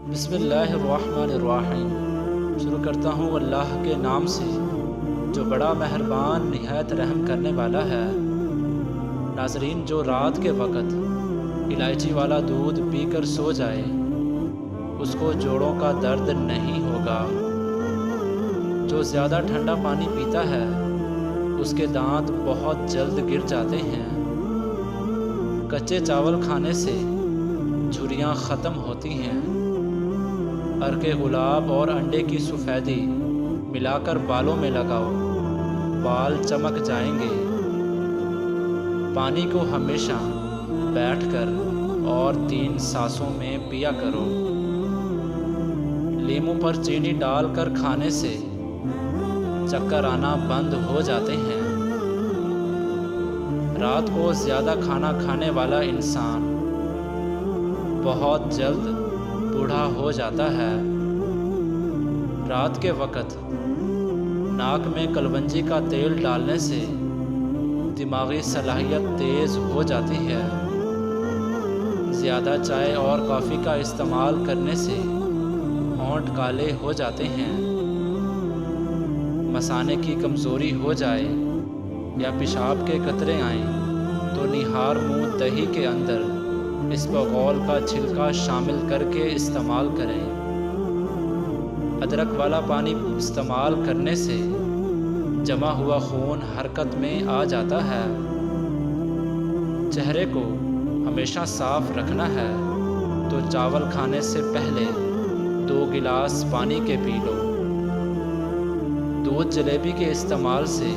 بسم اللہ الرحمن الرحیم۔ شروع کرتا ہوں اللہ کے نام سے جو بڑا مہربان نہایت رحم کرنے والا ہے۔ ناظرین، جو رات کے وقت الائچی والا دودھ پی کر سو جائے اس کو جوڑوں کا درد نہیں ہوگا۔ جو زیادہ ٹھنڈا پانی پیتا ہے اس کے دانت بہت جلد گر جاتے ہیں۔ کچے چاول کھانے سے جھریاں ختم ہوتی ہیں۔ عرق گلاب اور انڈے کی سفیدی ملا کر بالوں میں لگاؤ، بال چمک جائیں گے۔ پانی کو ہمیشہ بیٹھ کر اور 3 سانسوں میں پیا کرو۔ لیموں پر چینی ڈال کر کھانے سے چکر آنا بند ہو جاتے ہیں۔ رات کو زیادہ کھانا کھانے والا انسان بہت جلد بوڑھا ہو جاتا ہے۔ رات کے وقت ناک میں کلونجی کا تیل ڈالنے سے دماغی صلاحیت تیز ہو جاتی ہے۔ زیادہ چائے اور کافی کا استعمال کرنے سے ہونٹ کالے ہو جاتے ہیں۔ مثانے کی کمزوری ہو جائے یا پیشاب کے قطرے آئیں تو نہار منہ دہی کے اندر اسبغول کا چھلکا شامل کر کے استعمال کریں۔ ادرک والا پانی استعمال کرنے سے جمع ہوا خون حرکت میں آ جاتا ہے۔ چہرے کو ہمیشہ صاف رکھنا ہے تو چاول کھانے سے پہلے 2 گلاس پانی کے پی لو۔ دودھ جلیبی کے استعمال سے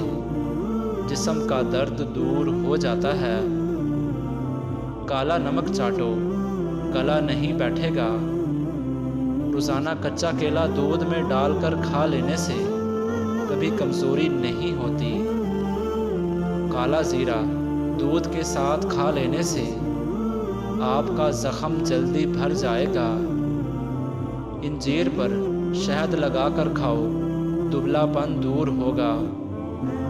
جسم کا درد دور ہو جاتا ہے۔ کالا نمک چاٹو، گلا نہیں بیٹھے گا۔ روزانہ کچا کیلا دودھ میں ڈال کر کھا لینے سے کبھی کمزوری نہیں ہوتی۔ کالا زیرہ دودھ کے ساتھ کھا لینے سے آپ کا زخم جلدی بھر جائے گا۔ انجیر پر شہد لگا کر کھاؤ، دبلا پن دور ہوگا۔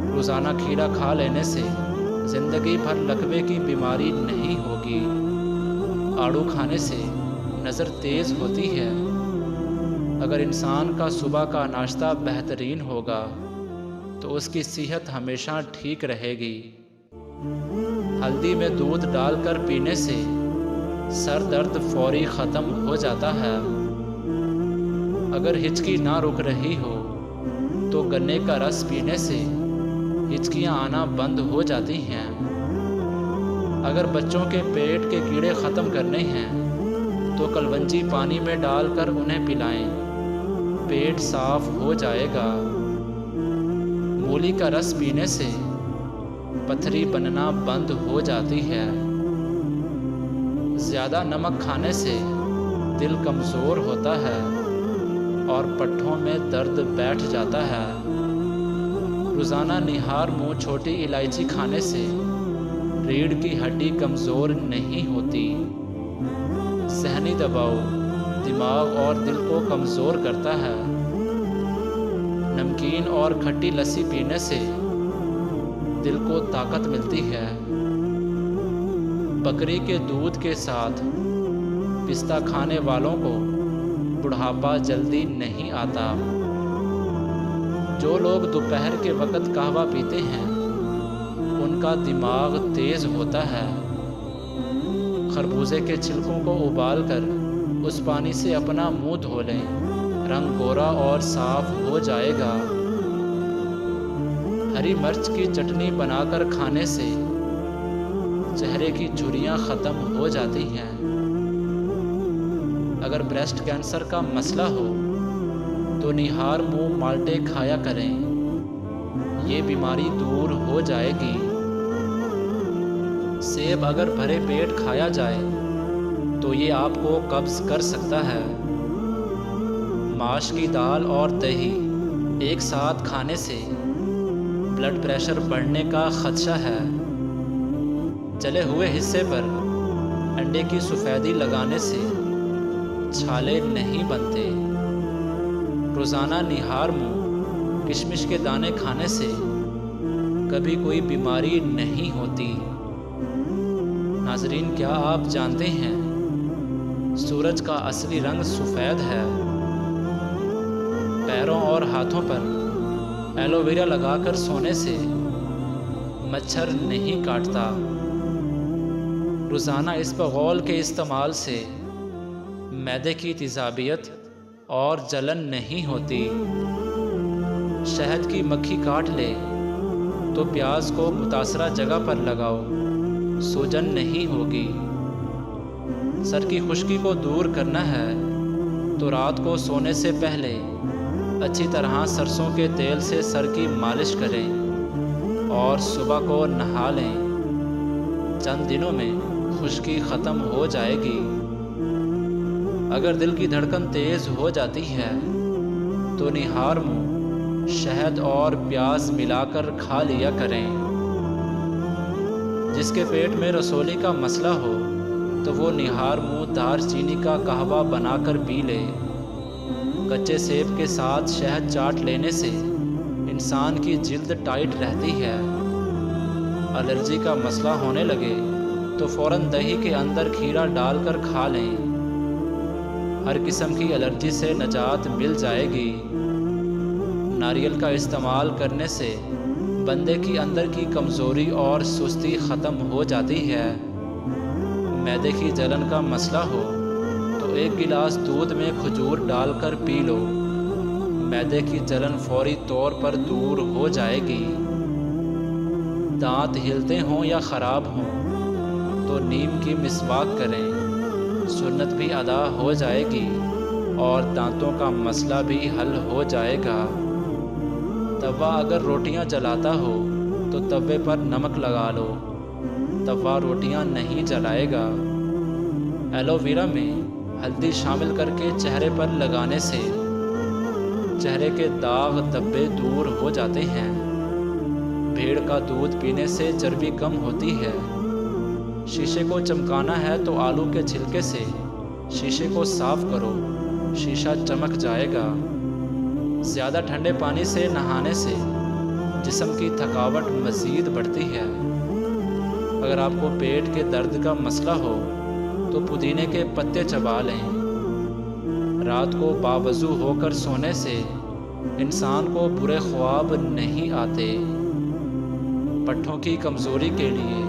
روزانہ کھیرا کھا لینے سے زندگی بھر لکوے کی بیماری نہیں ہوگی۔ آڑو کھانے سے نظر تیز ہوتی ہے۔ اگر انسان کا صبح کا ناشتہ بہترین ہوگا تو اس کی صحت ہمیشہ ٹھیک رہے گی۔ ہلدی میں دودھ ڈال کر پینے سے سر درد فوری ختم ہو جاتا ہے۔ اگر ہچکی نہ رک رہی ہو تو گنے کا رس پینے سے ہچکیاں آنا بند ہو جاتی ہیں۔ اگر بچوں کے پیٹ کے کیڑے ختم کرنے ہیں تو کلونجی پانی میں ڈال کر انہیں پلائیں، پیٹ صاف ہو جائے گا۔ مولی کا رس پینے سے پتھری بننا بند ہو جاتی ہے۔ زیادہ نمک کھانے سے دل کمزور ہوتا ہے اور پٹھوں میں درد بیٹھ جاتا ہے۔ روزانہ نہار منہ چھوٹی الائچی کھانے سے ریڑھ کی ہڈی کمزور نہیں ہوتی۔ ذہنی دباؤ دماغ اور دل کو کمزور کرتا ہے۔ نمکین اور کھٹی لسی پینے سے دل کو طاقت ملتی ہے۔ بکری کے دودھ کے ساتھ پستہ کھانے والوں کو بڑھاپا جلدی نہیں آتا۔ جو لوگ دوپہر کے وقت قہوہ پیتے ہیں ان کا دماغ تیز ہوتا ہے۔ خربوزے کے چھلکوں کو ابال کر اس پانی سے اپنا منہ دھو لیں، رنگ گورا اور صاف ہو جائے گا۔ ہری مرچ کی چٹنی بنا کر کھانے سے چہرے کی جھریاں ختم ہو جاتی ہیں۔ اگر بریسٹ کینسر کا مسئلہ ہو تو نہار منہ مالٹے کھایا کریں، یہ بیماری دور ہو جائے گی۔ سیب اگر بھرے پیٹ کھایا جائے تو یہ آپ کو قبض کر سکتا ہے۔ ماش کی دال اور دہی ایک ساتھ کھانے سے بلڈ پریشر بڑھنے کا خدشہ ہے۔ جلے ہوئے حصے پر انڈے کی سفیدی لگانے سے چھالے نہیں بنتے۔ روزانہ نہار منہ کشمش کے دانے کھانے سے کبھی کوئی بیماری نہیں ہوتی۔ ناظرین، کیا آپ جانتے ہیں سورج کا اصلی رنگ سفید ہے۔ پیروں اور ہاتھوں پر ایلو ویرا لگا کر سونے سے مچھر نہیں کاٹتا۔ روزانہ اسپغول کے استعمال سے معدے کی تیزابیت اور جلن نہیں ہوتی۔ شہد کی مکھی کاٹ لے تو پیاز کو متاثرہ جگہ پر لگاؤ، سوجن نہیں ہوگی۔ سر کی خشکی کو دور کرنا ہے تو رات کو سونے سے پہلے اچھی طرح سرسوں کے تیل سے سر کی مالش کریں اور صبح کو نہا لیں۔ چند دنوں میں خشکی ختم ہو جائے گی۔ اگر دل کی دھڑکن تیز ہو جاتی ہے تو نہار منہ شہد اور پیاز ملا کر کھا لیا کریں۔ جس کے پیٹ میں رسولی کا مسئلہ ہو تو وہ نہار منہ دار چینی کا قہوہ بنا کر پی لے۔ کچے سیب کے ساتھ شہد چاٹ لینے سے انسان کی جلد ٹائٹ رہتی ہے۔ الرجی کا مسئلہ ہونے لگے تو فوراً دہی کے اندر کھیرا ڈال کر کھا لیں۔ ہر قسم کی الرجی سے نجات مل جائے گی۔ ناریل کا استعمال کرنے سے بندے کی اندر کی کمزوری اور سستی ختم ہو جاتی ہے۔ معدے کی جلن کا مسئلہ ہو تو 1 گلاس دودھ میں کھجور ڈال کر پی لو، معدے کی جلن فوری طور پر دور ہو جائے گی۔ دانت ہلتے ہوں یا خراب ہوں تو نیم کی مسواک کریں، سنت بھی ادا ہو جائے گی اور دانتوں کا مسئلہ بھی حل ہو جائے گا۔ توا اگر روٹیاں جلاتا ہو تو توے پر نمک لگا لو، توا روٹیاں نہیں جلائے گا۔ ایلو ویرا میں ہلدی شامل کر کے چہرے پر لگانے سے چہرے کے داغ دھبے دور ہو جاتے ہیں۔ بھیڑ کا دودھ پینے سے چربی کم ہوتی ہے۔ شیشے کو چمکانا ہے تو آلو کے چھلکے سے شیشے کو صاف کرو، شیشہ چمک جائے گا۔ زیادہ ٹھنڈے پانی سے نہانے سے جسم کی تھکاوٹ مزید بڑھتی ہے۔ اگر آپ کو پیٹ کے درد کا مسئلہ ہو تو پودینے کے پتے چبا لیں۔ رات کو باوضو ہو کر سونے سے انسان کو برے خواب نہیں آتے۔ پٹھوں کی کمزوری کے لیے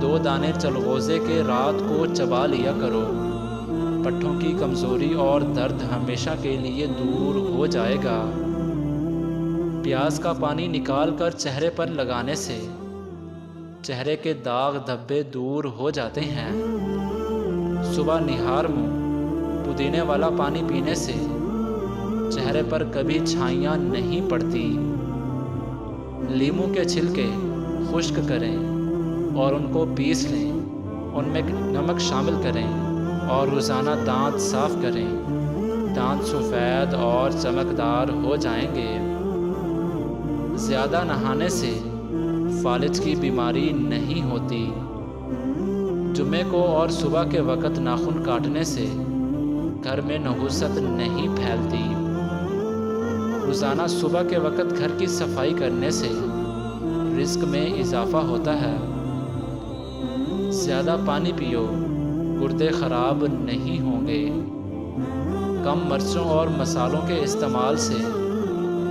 2 دانے چلغوزے کے رات کو چبا لیا کرو، پٹھوں کی کمزوری اور درد ہمیشہ کے لیے دور ہو جائے گا۔ پیاز کا پانی نکال کر چہرے پر لگانے سے چہرے کے داغ دھبے دور ہو جاتے ہیں۔ صبح نہار منہ پودینے والا پانی پینے سے چہرے پر کبھی چھائیاں نہیں پڑتی۔ لیموں کے چھلکے خشک کریں اور ان کو پیس لیں، ان میں نمک شامل کریں اور روزانہ دانت صاف کریں۔ دانت سفید اور چمکدار ہو جائیں گے۔ زیادہ نہانے سے فالج کی بیماری نہیں ہوتی۔ جمعے کو اور صبح کے وقت ناخن کاٹنے سے گھر میں نحوست نہیں پھیلتی۔ روزانہ صبح کے وقت گھر کی صفائی کرنے سے رزق میں اضافہ ہوتا ہے۔ زیادہ پانی پیو، گردے خراب نہیں ہوں گے۔ کم مرچوں اور مسالوں کے استعمال سے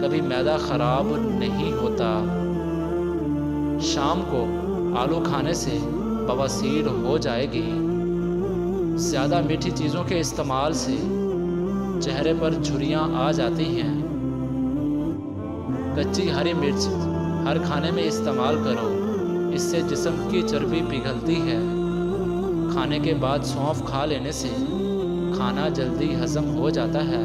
کبھی معدہ خراب نہیں ہوتا۔ شام کو آلو کھانے سے بواسیر ہو جائے گی۔ زیادہ میٹھی چیزوں کے استعمال سے چہرے پر جھریاں آ جاتی ہیں۔ کچی ہری مرچ ہر کھانے میں استعمال کرو، اس سے جسم کی چربی پگھلتی ہے۔ کھانے کے بعد سونف کھا لینے سے کھانا جلدی ہضم ہو جاتا ہے۔